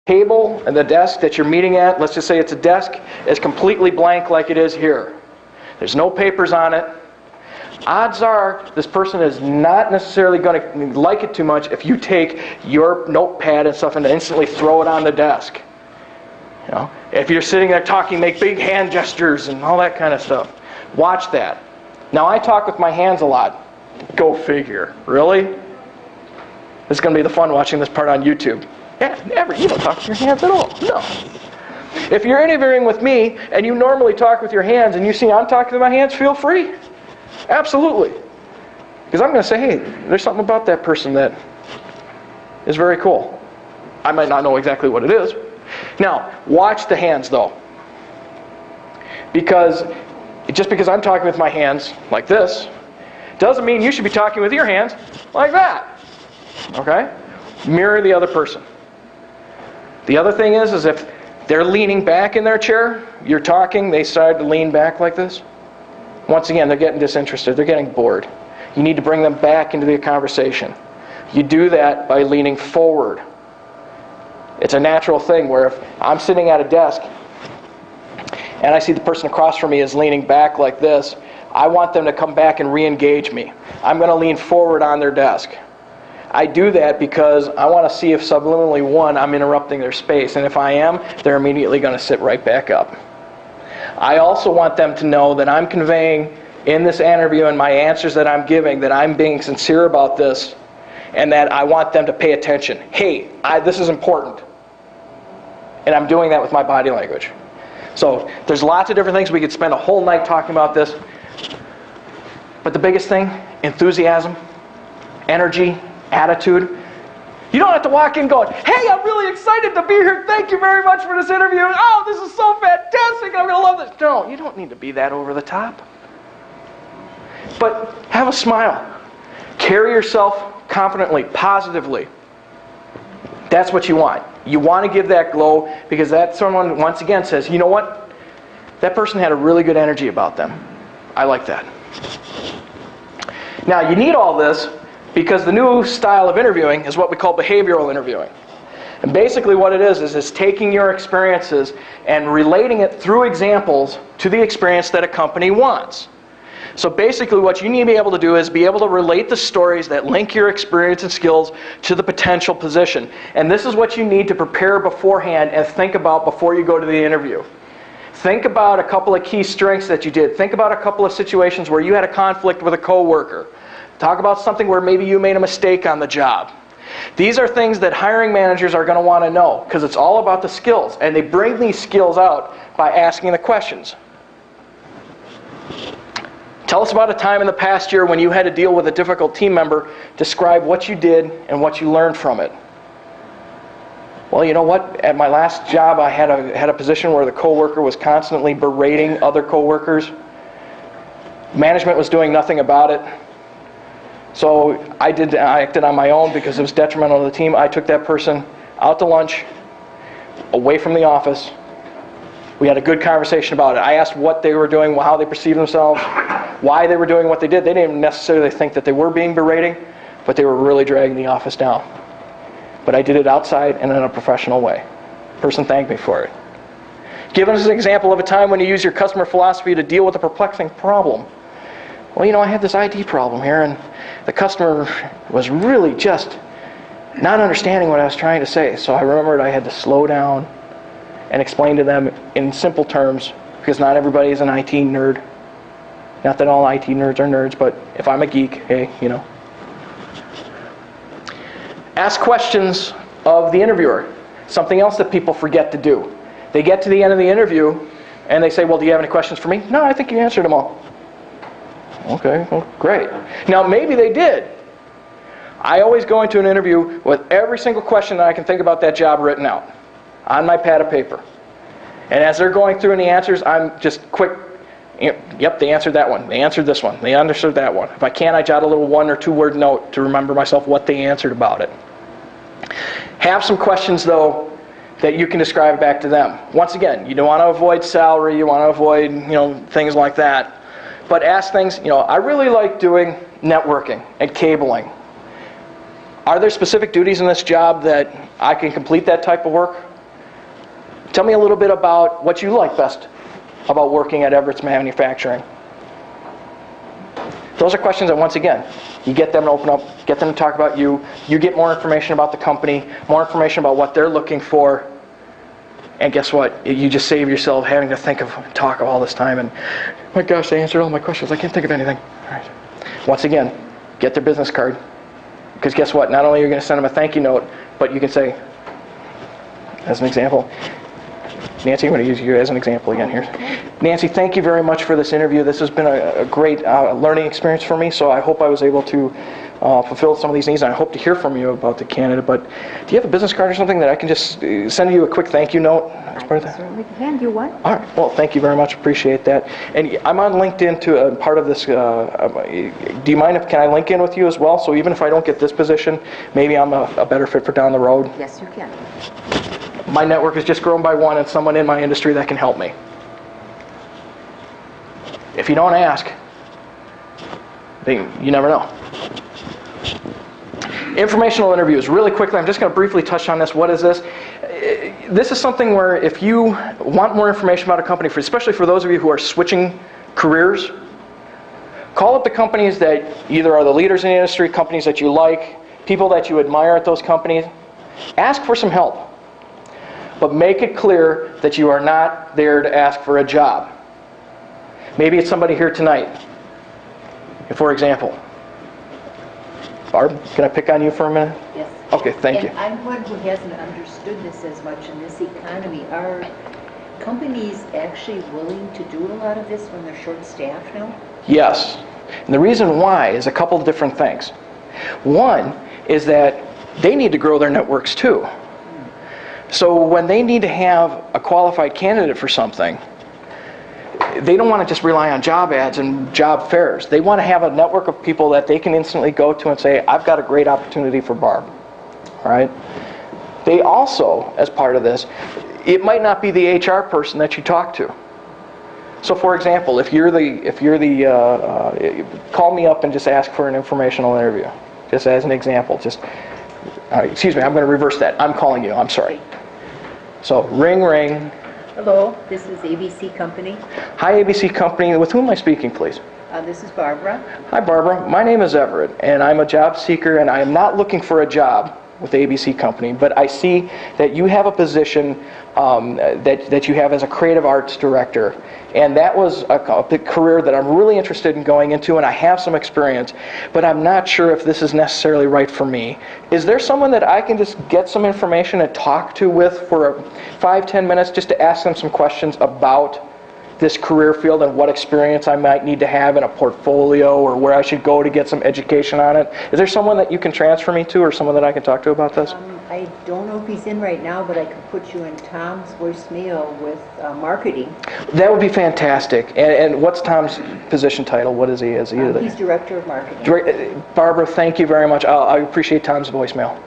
table and the desk that you're meeting at, let's just say it's a desk, is completely blank like it is here. There's no papers on it. Odds are this person is not necessarily going to like it too much if you take your notepad and stuff and instantly throw it on the desk. You know, if you're sitting there talking, make big hand gestures and all that kind of stuff. Watch that. Now, I talk with my hands a lot. Go figure. Really? This is going to be the fun watching this part on YouTube. Yeah, never. You don't talk with your hands at all. No. If you're interviewing with me and you normally talk with your hands and you see I'm talking with my hands, feel free. Absolutely. Because I'm going to say, hey, there's something about that person that is very cool. I might not know exactly what it is. Now, watch the hands though. Because just because I'm talking with my hands like this, doesn't mean you should be talking with your hands like that. Okay? Mirror the other person. The other thing is if they're leaning back in their chair, you're talking, they start to lean back like this. Once again, they're getting disinterested. They're getting bored. You need to bring them back into the conversation. You do that by leaning forward. It's a natural thing where if I'm sitting at a desk and I see the person across from me is leaning back like this, I want them to come back and re-engage me. I'm going to lean forward on their desk. I do that because I want to see if subliminally, one, I'm interrupting their space. And if I am, they're immediately going to sit right back up. I also want them to know that I'm conveying in this interview and my answers that I'm giving that I'm being sincere about this and that I want them to pay attention. Hey, this is important. And I'm doing that with my body language. So there's lots of different things. We could spend a whole night talking about this. But the biggest thing, enthusiasm, energy, attitude. You don't have to walk in going, hey, I'm really excited to be here. Thank you very much for this interview. Oh, this is so fantastic. I'm going to love this. No, you don't need to be that over the top. But have a smile. Carry yourself confidently, positively. That's what you want. You want to give that glow because that someone, once again, says, you know what? That person had a really good energy about them. I like that. Now, you need all this because the new style of interviewing is what we call behavioral interviewing. And basically what it is taking your experiences and relating it through examples to the experience that a company wants. So basically what you need to be able to do is be able to relate the stories that link your experience and skills to the potential position. And this is what you need to prepare beforehand and think about before you go to the interview. Think about a couple of key strengths that you did. Think about a couple of situations where you had a conflict with a coworker. Talk about something where maybe you made a mistake on the job. These are things that hiring managers are going to want to know because it's all about the skills. And they bring these skills out by asking the questions. Tell us about a time in the past year when you had to deal with a difficult team member. Describe what you did and what you learned from it. Well, you know what? At my last job, I had a position where the coworker was constantly berating other coworkers. Management was doing nothing about it. So I acted on my own because it was detrimental to the team. I took that person out to lunch, away from the office. We had a good conversation about it. I asked what they were doing, how they perceived themselves, why they were doing what they did. They didn't necessarily think that they were being berating, but they were really dragging the office down. But I did it outside and in a professional way. The person thanked me for it. Give us an example of a time when you use your customer philosophy to deal with a perplexing problem. Well, you know, I had this IT problem here, and the customer was really just not understanding what I was trying to say. So I remembered I had to slow down and explain to them in simple terms, because not everybody is an IT nerd. Not that all IT nerds are nerds, but if I'm a geek, hey, you know. Ask questions of the interviewer. Something else that people forget to do. They get to the end of the interview, and they say, well, do you have any questions for me? No, I think you answered them all. Okay, well, great. Now, maybe they did. I always go into an interview with every single question that I can think about that job written out on my pad of paper. And as they're going through any answers, I'm just quick, yep, they answered that one. They answered this one. They understood that one. If I can, I jot a little 1 or 2 word note to remember myself what they answered about it. Have some questions, though, that you can describe back to them. Once again, you don't want to avoid salary, you want to avoid, things like that. But ask things, I really like doing networking and cabling. Are there specific duties in this job that I can complete that type of work? Tell me a little bit about what you like best about working at Everett's Manufacturing. Those are questions that, once again, you get them to open up, get them to talk about you. You get more information about the company, more information about what they're looking for. And guess what? You just save yourself having to think of, talk all this time. And, oh my gosh, they answered all my questions. I can't think of anything. All right. Once again, get their business card. Because guess what? Not only are you going to send them a thank you note, but you can say, as an example, Nancy, I'm going to use you as an example again here. Nancy, thank you very much for this interview. This has been a great learning experience for me, so I hope I was able to fulfill some of these needs, and I hope to hear from you about the candidate. But do you have a business card or something that I can just send you a quick thank you note? I certainly can. You what? All right. Well, thank you very much. Appreciate that. And I'm on LinkedIn to part of this. Do you mind if can I link in with you as well? So even if I don't get this position, maybe I'm a better fit for down the road. Yes, you can. My network has just grown by one, and someone in my industry that can help me. If you don't ask, you never know. Informational interviews. Really quickly, I'm just going to briefly touch on this. What is this? This is something where if you want more information about a company, especially for those of you who are switching careers, call up the companies that either are the leaders in the industry, companies that you like, people that you admire at those companies. Ask for some help. But make it clear that you are not there to ask for a job. Maybe it's somebody here tonight. For example, Barb, can I pick on you for a minute? Yes. Okay, thank you. I'm one who hasn't understood this as much in this economy. Are companies actually willing to do a lot of this when they're short-staffed now? Yes. And the reason why is a couple of different things. One is that they need to grow their networks too. So when they need to have a qualified candidate for something, they don't want to just rely on job ads and job fairs. They want to have a network of people that they can instantly go to and say, I've got a great opportunity for Barb. All right? They also, as part of this, it might not be the HR person that you talk to. So for example, if you're the call me up and just ask for an informational interview. Just as an example. Excuse me, I'm going to reverse that. I'm calling you. I'm sorry. So, ring, ring. Hello, this is ABC Company. Hi, ABC Company. With whom am I speaking, please? This is Barbara. Hi, Barbara. My name is Everett, and I'm a job seeker, and I am not looking for a job with ABC Company, but I see that you have a position that you have as a creative arts director, and that was a big career that I'm really interested in going into, and I have some experience, but I'm not sure if this is necessarily right for me. Is there someone that I can just get some information and talk to with for 5-10 minutes just to ask them some questions about this career field and what experience I might need to have in a portfolio or where I should go to get some education on it? Is there someone that you can transfer me to or someone that I can talk to about this? I don't know if he's in right now, but I could put you in Tom's voicemail with marketing. That would be fantastic. And what's Tom's position title? What is he? He's Director of Marketing. Barbara, thank you very much. I appreciate Tom's voicemail.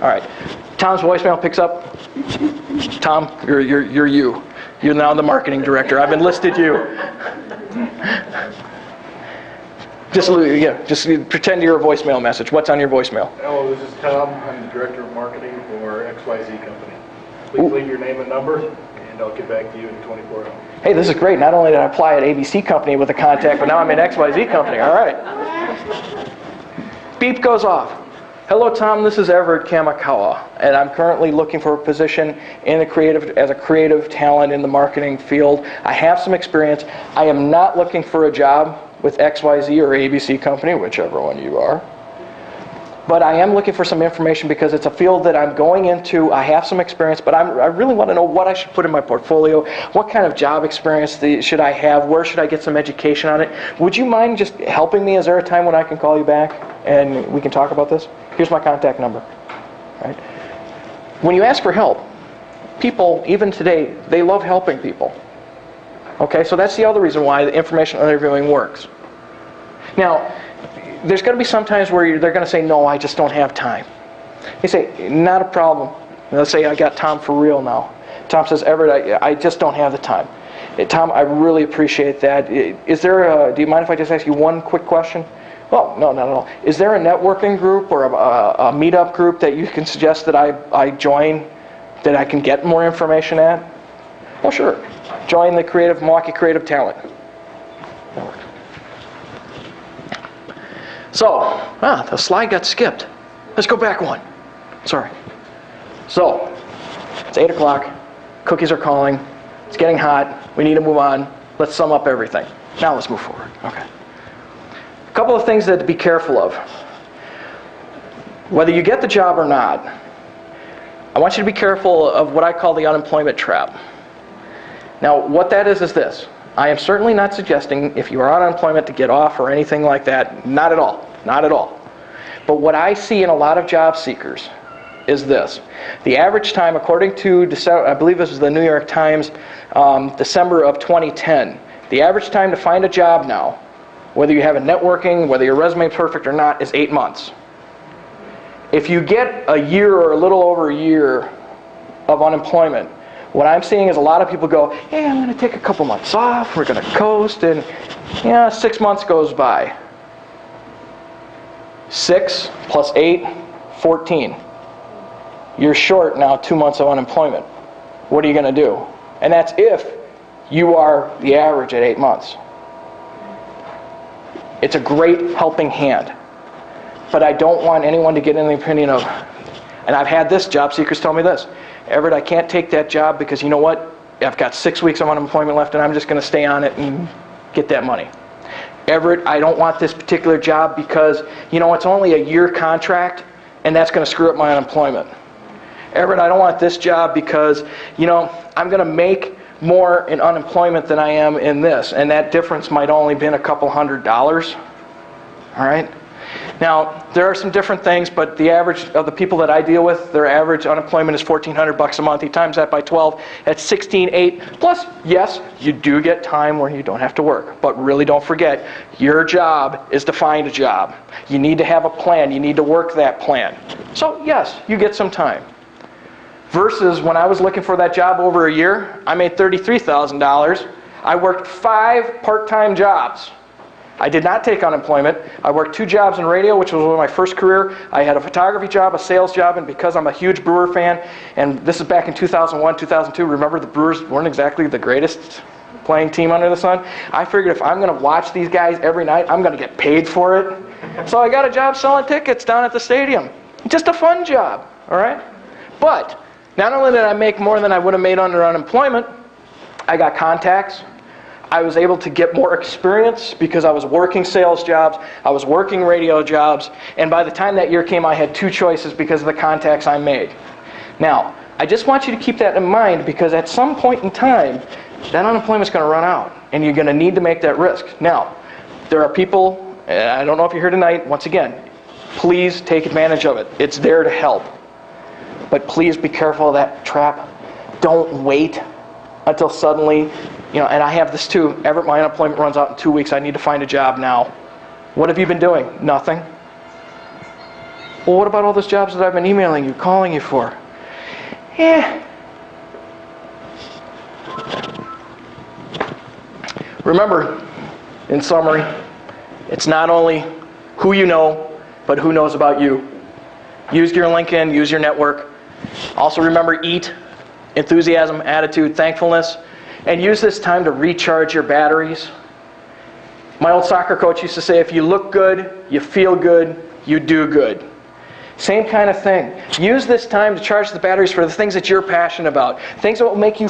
All right. Tom's voicemail picks up. Tom, you're you. You're now the marketing director. I've enlisted you. Just pretend you're a voicemail message. What's on your voicemail? Hello, this is Tom. I'm the Director of Marketing for XYZ Company. Please leave your name and number, and I'll get back to you in 24 hours. Hey, this is great. Not only did I apply at ABC Company with a contact, but now I'm in XYZ Company. All right. Beep goes off. Hello, Tom. This is Everet Kamikawa, and I'm currently looking for a position in as a creative talent in the marketing field. I have some experience. I am not looking for a job with XYZ or ABC Company, whichever one you are. But I am looking for some information because it's a field that I'm going into. I have some experience, but I really want to know what I should put in my portfolio. What kind of job experience should I have? Where should I get some education on it? Would you mind just helping me? Is there a time when I can call you back and we can talk about this? Here's my contact number. Right? When you ask for help, people, even today, they love helping people. Okay, so that's the other reason why the informational interviewing works. Now, there's going to be some times where they're going to say, no, I just don't have time. You say, not a problem. And let's say I got Tom for real now. Tom says, Everett, I just don't have the time. Tom, I really appreciate that. Do you mind if I just ask you one quick question? Well, no, not at all. Is there a networking group or a meetup group that you can suggest that I join, that I can get more information at? Oh, sure. Join the Milwaukee Creative Talent Network. So, the slide got skipped. Let's go back one. Sorry. So, it's 8 o'clock. Cookies are calling. It's getting hot. We need to move on. Let's sum up everything. Now let's move forward. Okay. A couple of things that to be careful of. Whether you get the job or not, I want you to be careful of what I call the unemployment trap. Now, what that is this. I am certainly not suggesting if you are on unemployment to get off or anything like that. Not at all. Not at all. But what I see in a lot of job seekers is this. The average time, according to, I believe this was the New York Times, December of 2010, the average time to find a job now, whether you have a networking, whether your resume is perfect or not, is 8 months. If you get a year or a little over a year of unemployment, what I'm seeing is a lot of people go, hey, I'm going to take a couple months off, we're going to coast, and 6 months goes by. 6 plus 8, 14. You're short now 2 months of unemployment. What are you going to do? And that's if you are the average at 8 months. It's a great helping hand. But I don't want anyone to get in the opinion of, and I've had this, job seekers tell me this, Everett, I can't take that job because you know what? I've got 6 weeks of unemployment left and I'm just going to stay on it and get that money. Everett, I don't want this particular job because, it's only a year contract and that's going to screw up my unemployment. Everett, I don't want this job because, I'm going to make more in unemployment than I am in this, and that difference might only been a couple $100. All right? Now, there are some different things, but the average of the people that I deal with, their average unemployment is $1,400 a month. You times that by 12, that's $16,800. Plus, yes, you do get time where you don't have to work. But really don't forget, your job is to find a job. You need to have a plan. You need to work that plan. So, yes, you get some time. Versus when I was looking for that job over a year, I made $33,000. I worked 5 part-time jobs. I did not take unemployment. I worked 2 jobs in radio, which was my first career. I had a photography job, a sales job, and because I'm a huge Brewer fan, and this is back in 2001, 2002, remember the Brewers weren't exactly the greatest playing team under the sun. I figured if I'm going to watch these guys every night, I'm going to get paid for it. So I got a job selling tickets down at the stadium. Just a fun job, all right? But not only did I make more than I would have made under unemployment, I got contacts. I was able to get more experience because I was working sales jobs, I was working radio jobs, and by the time that year came, I had 2 choices because of the contacts I made. Now, I just want you to keep that in mind because at some point in time, that unemployment's going to run out, and you're going to need to make that risk. Now, there are people, I don't know if you're here tonight, once again, please take advantage of it. It's there to help. But please be careful of that trap. Don't wait until suddenly, and I have this too. Everett, my unemployment runs out in 2 weeks. I need to find a job now. What have you been doing? Nothing. Well, what about all those jobs that I've been emailing you, calling you for? Remember, in summary, it's not only who you know, but who knows about you. Use your LinkedIn, use your network. Also remember, eat, enthusiasm, attitude, thankfulness, and use this time to recharge your batteries. My old soccer coach used to say, if you look good, you feel good, you do good. Same kind of thing. Use this time to charge the batteries for the things that you're passionate about, things that will make you